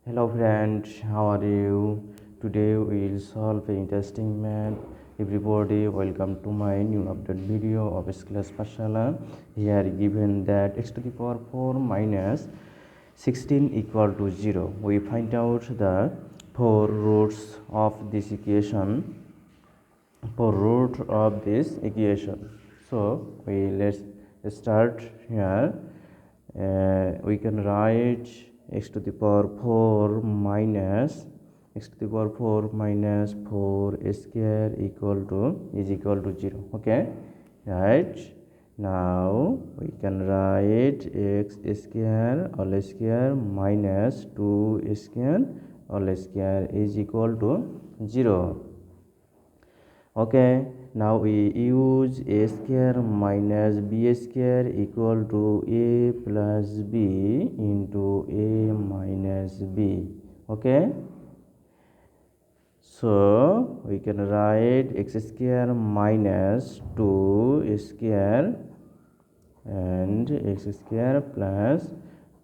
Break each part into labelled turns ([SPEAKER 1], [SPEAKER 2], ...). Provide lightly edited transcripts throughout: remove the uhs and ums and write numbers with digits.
[SPEAKER 1] Hello friends, how are you? Today we will solve an interesting math. Everybody, welcome to my new update video of class Pashala. Here given that x to the power 4 minus 16 equal to 0. We find out the four roots of this equation. For root of this equation. So let's start here. We can write x to the power 4 minus x to the power 4 minus 4 square is equal to 0. Okay, right. Now we can write x square all square minus 2 square all square is equal to 0. Okay, now we use a square minus b square equal to a plus b into a minus b. Okay, so we can write x square minus 2 square and x square plus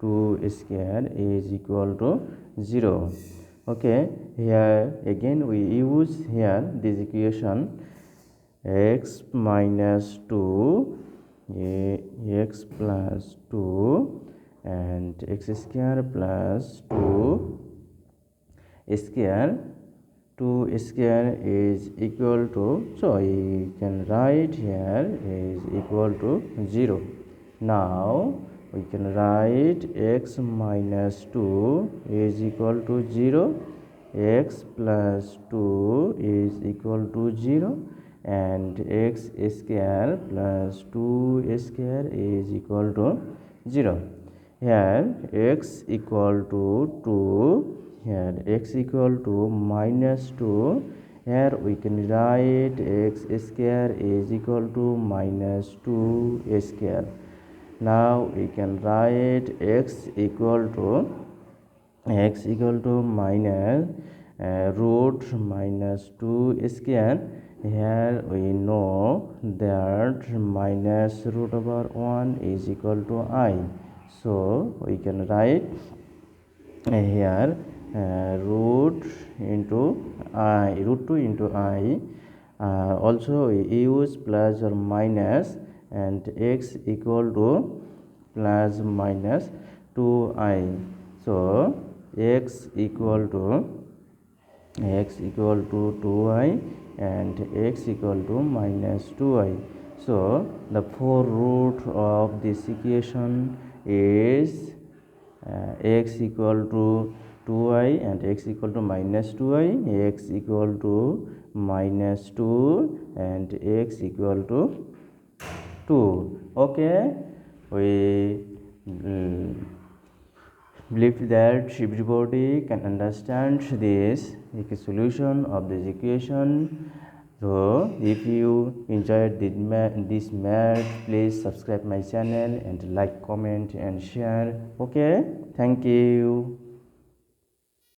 [SPEAKER 1] 2 square is equal to 0. Okay, here again we use here this equation x minus 2 x plus 2 and x square plus 2 square 2 square is equal to, so we can write here is equal to 0. Now we can write x minus 2 is equal to 0, x plus 2 is equal to 0, and x square plus 2 square is equal to 0. Here x equal to 2, here x equal to minus 2, here we can write x square is equal to minus 2 square. Now we can write x equal to minus root minus 2 square. Here we know that minus root over 1 is equal to I, so we can write here root into I, root 2 into I. Also we use plus or minus, and x equal to plus minus 2i. So x equal to 2i and x equal to minus 2i. So the four root of this equation is x equal to 2i and x equal to minus 2i, x equal to minus 2 and x equal to 2. Okay, we believe that everybody can understand this solution of this equation. So if you enjoyed this math, please subscribe my channel and like, comment and share. Okay, thank you.